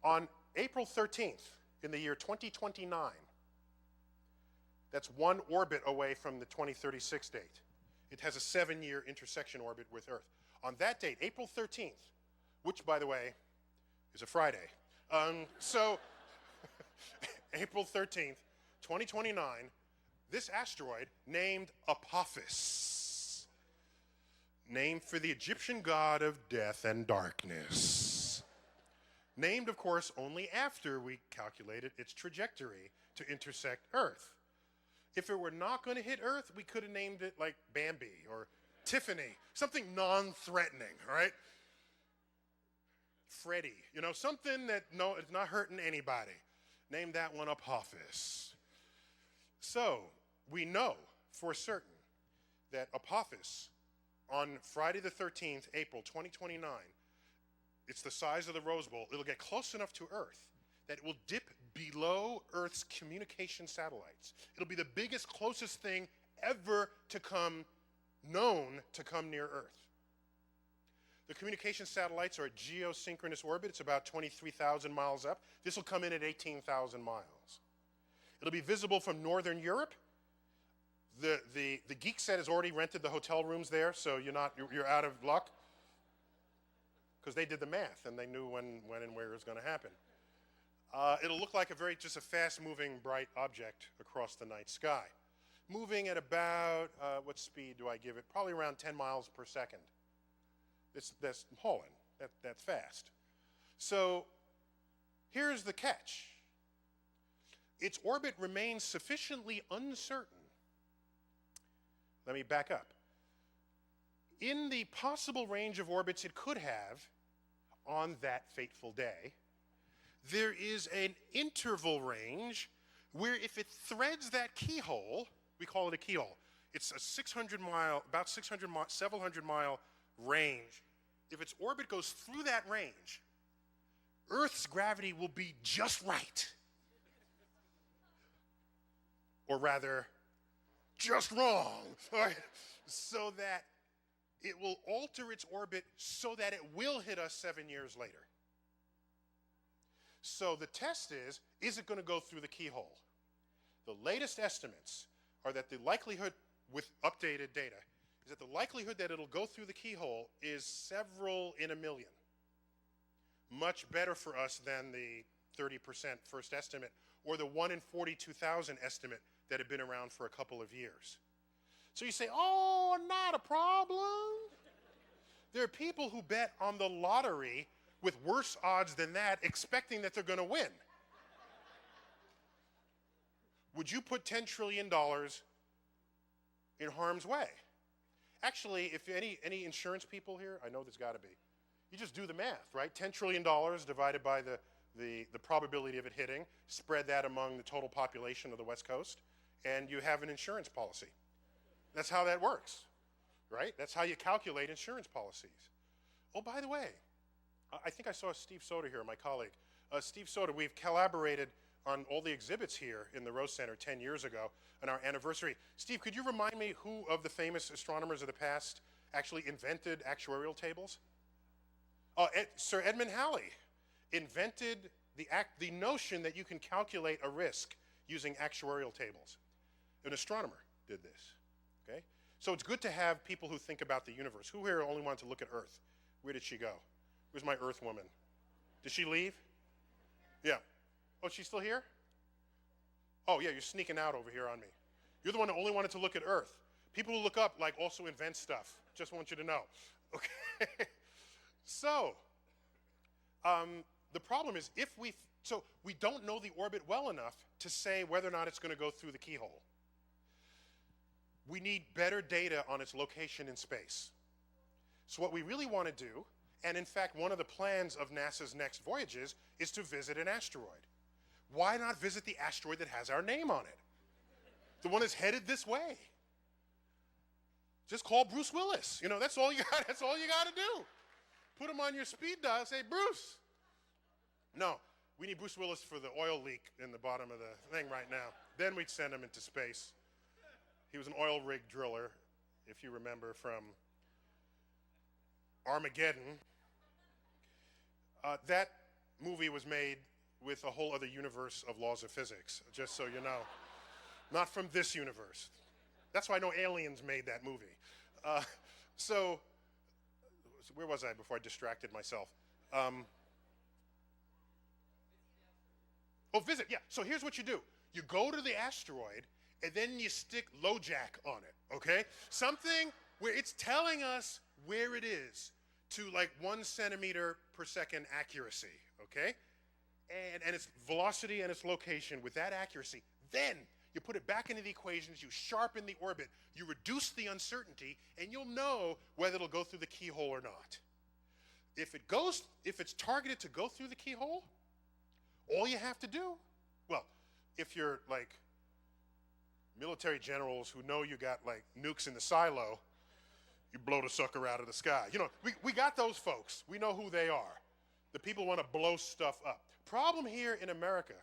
On April 13th, in the year 2029, that's one orbit away from the 2036 date. It has a 7-year intersection orbit with Earth. On that date, April 13th, which, by the way, is a Friday. April 13th, 2029, this asteroid, named Apophis, named for the Egyptian god of death and darkness. Named, of course, only after we calculated its trajectory to intersect Earth. If it were not going to hit Earth, we could have named it like Bambi or Tiffany, something non-threatening, right? Freddy, something that it's not hurting anybody. Name that one Apophis. So, we know for certain that Apophis, on Friday the 13th, April 2029, it's the size of the Rose Bowl. It'll get close enough to Earth that it will dip below Earth's communication satellites. It'll be the biggest, closest thing ever known to come near Earth. The communication satellites are at geosynchronous orbit. It's about 23,000 miles up. This will come in at 18,000 miles. It'll be visible from northern Europe. The Geek Set has already rented the hotel rooms there, so you're out of luck, because they did the math and they knew when and where it was going to happen. It'll look like just a fast-moving, bright object across the night sky, moving at about what speed do I give it? Probably around 10 miles per second. That's hauling. That's fast. So here's the catch. Its orbit remains sufficiently uncertain. Let me back up. In the possible range of orbits it could have on that fateful day, there is an interval range where if it threads that keyhole, we call it a keyhole. It's a 700 mile range. If its orbit goes through that range, Earth's gravity will be just right. Or rather, just wrong. Right? So that it will alter its orbit so that it will hit us 7 years later. So the test is it going to go through the keyhole? The latest estimates are that the likelihood, with updated data, is that the likelihood that it'll go through the keyhole is several in a million. Much better for us than the 30% first estimate or the 1 in 42,000 estimate that had been around for a couple of years. So you say, oh, not a problem. There are people who bet on the lottery with worse odds than that, expecting that they're going to win. Would you put $10 trillion in harm's way? Actually, if any insurance people here, I know there's got to be. You just do the math, right? $10 trillion divided by the probability of it hitting, spread that among the total population of the West Coast, and you have an insurance policy. That's how that works, right? That's how you calculate insurance policies. Oh, by the way, I think I saw Steve Soder here, my colleague. Steve Soder, we've collaborated on all the exhibits here in the Rose Center 10 years ago on our anniversary. Steve, could you remind me who of the famous astronomers of the past actually invented actuarial tables? Sir Edmund Halley invented the notion that you can calculate a risk using actuarial tables. An astronomer did this, okay? So it's good to have people who think about the universe. Who here only wanted to look at Earth? Where did she go? Where's my Earth woman? Did she leave? Yeah. Oh, she's still here? Oh, yeah, you're sneaking out over here on me. You're the one that only wanted to look at Earth. People who look up, also invent stuff. Just want you to know. Okay? So, the problem is we don't know the orbit well enough to say whether or not it's going to go through the keyhole. We need better data on its location in space. So what we really want to do, and in fact one of the plans of NASA's next voyages, is to visit an asteroid. Why not visit the asteroid that has our name on it? The one that's headed this way. Just call Bruce Willis. That's all you got to do. Put him on your speed dial, say, Bruce. No, we need Bruce Willis for the oil leak in the bottom of the thing right now. Then we'd send him into space. He was an oil rig driller, if you remember from Armageddon. That movie was made with a whole other universe of laws of physics, just so you know. Not from this universe. That's why no aliens made that movie. So where was I before I distracted myself? Visit, yeah. So here's what you do. You go to the asteroid, and then you stick LoJack on it, okay? Something where it's telling us where it is to like 1 centimeter per second accuracy, okay? And its velocity and its location with that accuracy. Then you put it back into the equations, you sharpen the orbit, you reduce the uncertainty, and you'll know whether it'll go through the keyhole or not. If it's targeted to go through the keyhole, all you have to do, well, if you're like military generals who know you got like nukes in the silo, you blow the sucker out of the sky. You know, we got those folks. We know who they are. The people want to blow stuff up. Problem here in America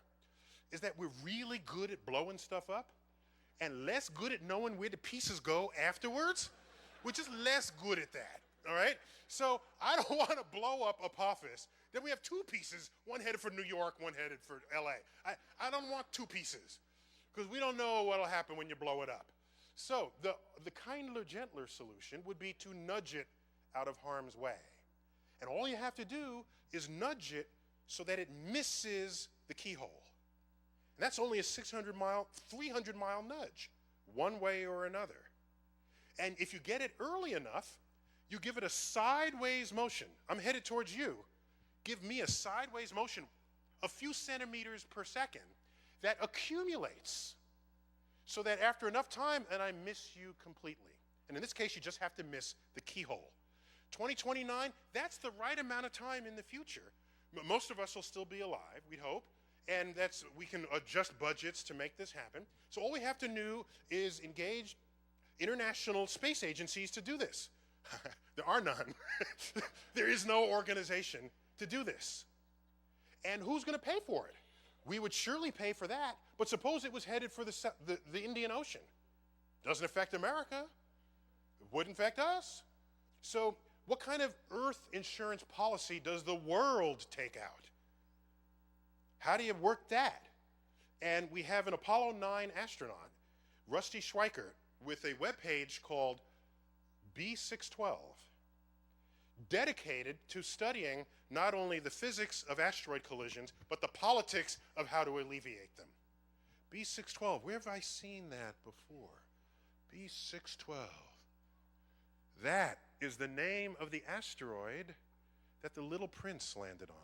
is that we're really good at blowing stuff up and less good at knowing where the pieces go afterwards. We're just less good at that, all right? So I don't want to blow up Apophis. Then we have 2 pieces, one headed for New York, one headed for LA. I don't want 2 pieces because we don't know what'll happen when you blow it up. So the kinder, gentler solution would be to nudge it out of harm's way. And all you have to do is nudge it so that it misses the keyhole. And that's only a 300-mile nudge, one way or another. And if you get it early enough, you give it a sideways motion. I'm headed towards you. Give me a sideways motion, a few centimeters per second, that accumulates so that after enough time, and I miss you completely. And in this case, you just have to miss the keyhole. 2029, that's the right amount of time in the future. Most of us will still be alive, we hope, and we can adjust budgets to make this happen. So all we have to do is engage international space agencies to do this. There are none. There is no organization to do this. And who's going to pay for it? We would surely pay for that, but suppose it was headed for the Indian Ocean. Doesn't affect America. It wouldn't affect us. So what kind of Earth insurance policy does the world take out? How do you work that? And we have an Apollo 9 astronaut, Rusty Schweickart, with a webpage called B612, dedicated to studying not only the physics of asteroid collisions, but the politics of how to alleviate them. B612, where have I seen that before? B612. That is the name of the asteroid that the little prince landed on.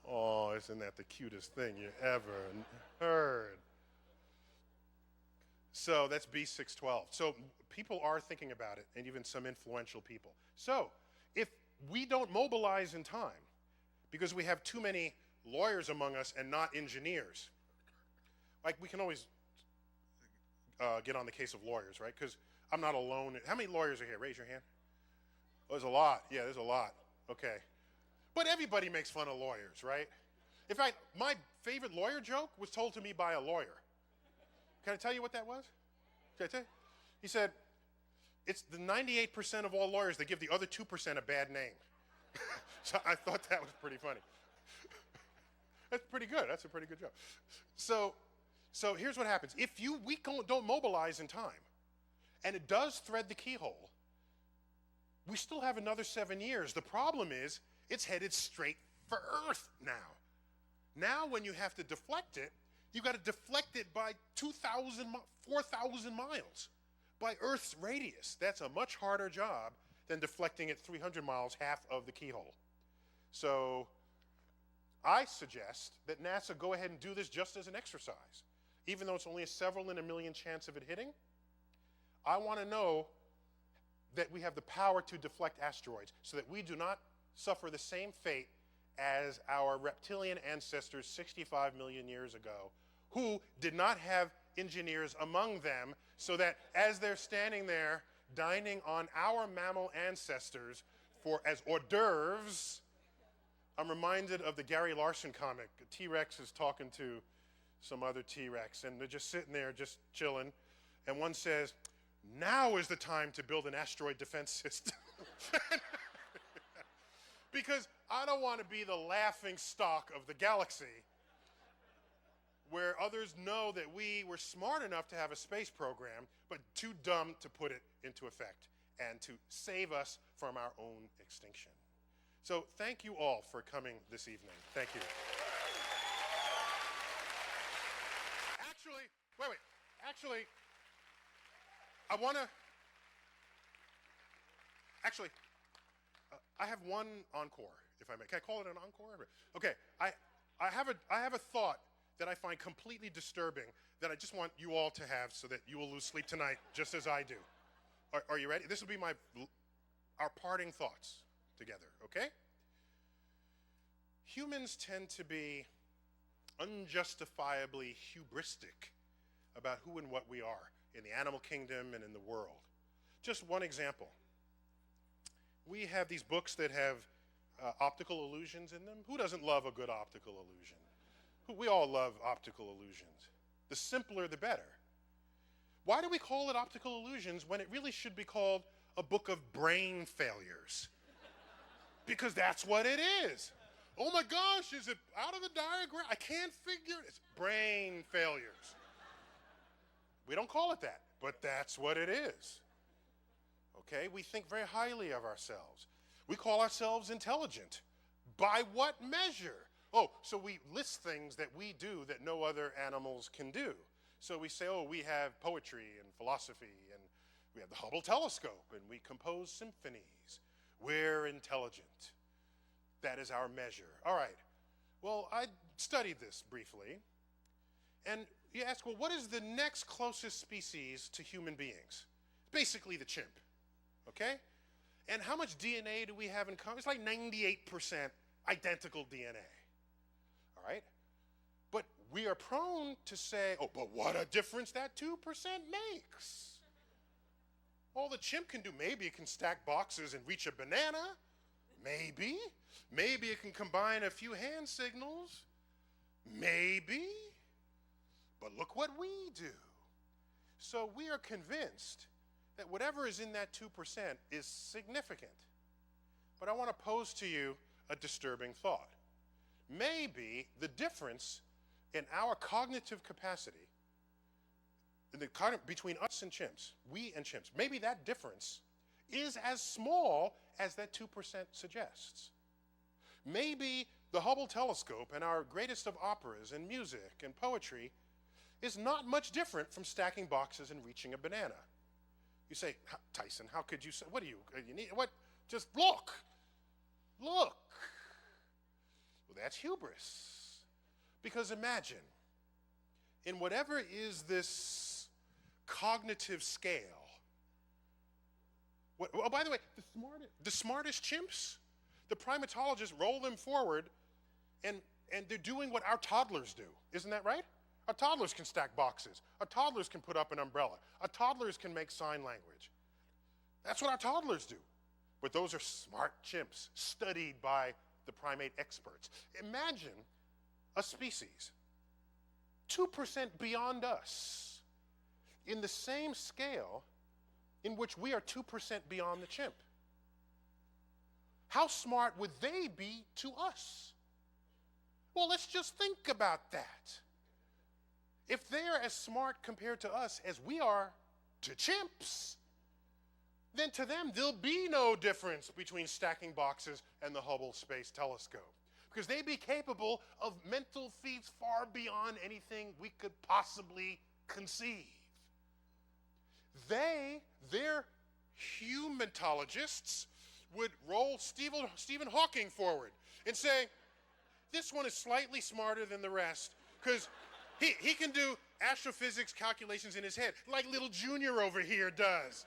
Oh, isn't that the cutest thing you ever heard? So that's B612. So people are thinking about it, and even some influential people. So if we don't mobilize in time, because we have too many lawyers among us and not engineers, like we can always get on the case of lawyers, right? Because I'm not alone. How many lawyers are here? Raise your hand. Oh, there's a lot. Yeah, there's a lot. Okay. But everybody makes fun of lawyers, right? In fact, my favorite lawyer joke was told to me by a lawyer. Can I tell you what that was? Can I tell you? He said, it's the 98% of all lawyers that give the other 2% a bad name. So I thought that was pretty funny. That's pretty good. That's a pretty good joke. So here's what happens. If we don't mobilize in time, and it does thread the keyhole, we still have another 7 years. The problem is, it's headed straight for Earth now. Now when you have to deflect it, you've got to deflect it by 4,000 miles by Earth's radius. That's a much harder job than deflecting it 300 miles, half of the keyhole. So I suggest that NASA go ahead and do this just as an exercise. Even though it's only a several in a million chance of it hitting, I want to know that we have the power to deflect asteroids so that we do not suffer the same fate as our reptilian ancestors 65 million years ago, who did not have engineers among them, so that as they're standing there dining on our mammal ancestors as hors d'oeuvres, I'm reminded of the Gary Larson comic. A T-Rex is talking to some other T-Rex, and they're just sitting there just chilling, and one says, "Now is the time to build an asteroid defense system." Because I don't want to be the laughing stock of the galaxy where others know that we were smart enough to have a space program, but too dumb to put it into effect and to save us from our own extinction. So thank you all for coming this evening. Thank you. Actually, I want to, I have one encore, if I may. Can I call it an encore? Okay, I have a thought that I find completely disturbing that I just want you all to have so that you will lose sleep tonight just as I do. Are you ready? This will be our parting thoughts together, okay? Humans tend to be unjustifiably hubristic about who and what we are in the animal kingdom and in the world. Just one example. We have these books that have optical illusions in them. Who doesn't love a good optical illusion? We all love optical illusions. The simpler, the better. Why do we call it optical illusions when it really should be called a book of brain failures? Because that's what it is. Oh my gosh, is it out of the diagram? I can't figure it. It's brain failures. We don't call it that, but that's what it is. Okay, we think very highly of ourselves. We call ourselves intelligent. By what measure? Oh, so we list things that we do that no other animals can do. So we say, oh, we have poetry and philosophy, and we have the Hubble telescope, and we compose symphonies. We're intelligent. That is our measure. All right. Well, I studied this briefly, and you ask, well, what is the next closest species to human beings? Basically the chimp, okay? And how much DNA do we have in common? It's like 98% identical DNA, all right? But we are prone to say, oh, but what a difference that 2% makes. All the chimp can do, maybe it can stack boxes and reach a banana. Maybe. Maybe it can combine a few hand signals. Maybe. But look what we do. So we are convinced that whatever is in that 2% is significant. But I want to pose to you a disturbing thought. Maybe the difference in our cognitive capacity between us and chimps, we and chimps, maybe that difference is as small as that 2% suggests. Maybe the Hubble telescope and our greatest of operas and music and poetry is not much different from stacking boxes and reaching a banana. You say, Tyson, how could you say, what do you need, what, just look. Well, that's hubris. Because imagine, in whatever is this cognitive scale, oh, by the way, the smartest chimps, the primatologists roll them forward, and they're doing what our toddlers do. Isn't that right? Our toddlers can stack boxes. Our toddlers can put up an umbrella. Our toddlers can make sign language. That's what our toddlers do. But those are smart chimps, studied by the primate experts. Imagine a species 2% beyond us in the same scale in which we are 2% beyond the chimp. How smart would they be to us? Well, let's just think about that. If they're as smart compared to us as we are to chimps, then to them there'll be no difference between stacking boxes and the Hubble Space Telescope, because they'd be capable of mental feats far beyond anything we could possibly conceive. Their humatologists, would roll Stephen Hawking forward and say, this one is slightly smarter than the rest, because he can do astrophysics calculations in his head, like little Junior over here does.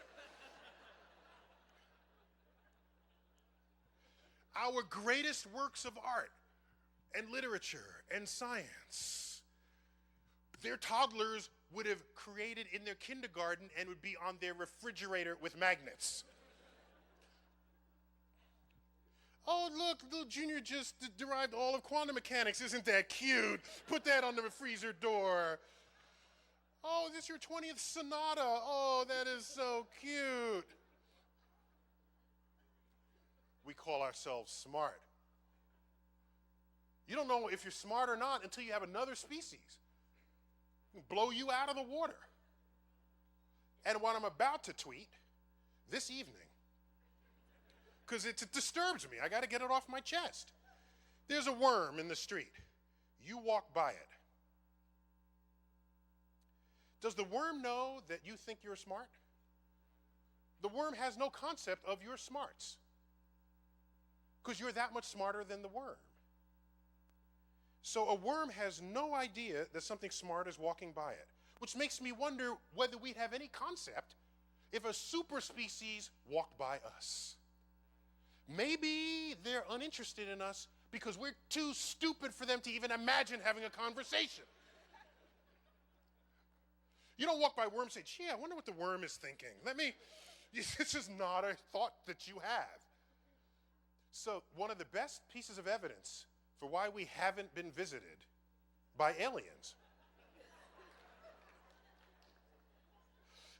Our greatest works of art and literature and science, their toddlers would have created in their kindergarten and would be on their refrigerator with magnets. Oh, look, little Junior just derived all of quantum mechanics. Isn't that cute? Put that on the freezer door. Oh, this is your 20th sonata. Oh, that is so cute. We call ourselves smart. You don't know if you're smart or not until you have another species blow you out of the water. And what I'm about to tweet this evening, because it disturbs me, I got to get it off my chest. There's a worm in the street. You walk by it. Does the worm know that you think you're smart? The worm has no concept of your smarts, because you're that much smarter than the worm. So a worm has no idea that something smart is walking by it, which makes me wonder whether we'd have any concept if a super species walked by us. Maybe they're uninterested in us because we're too stupid for them to even imagine having a conversation. You don't walk by a worm and say, gee, I wonder what the worm is thinking. It's just not a thought that you have. So one of the best pieces of evidence for why we haven't been visited by aliens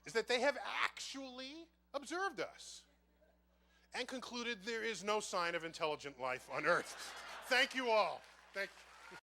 is that they have actually observed us and concluded there is no sign of intelligent life on Earth. Thank you all. Thank you.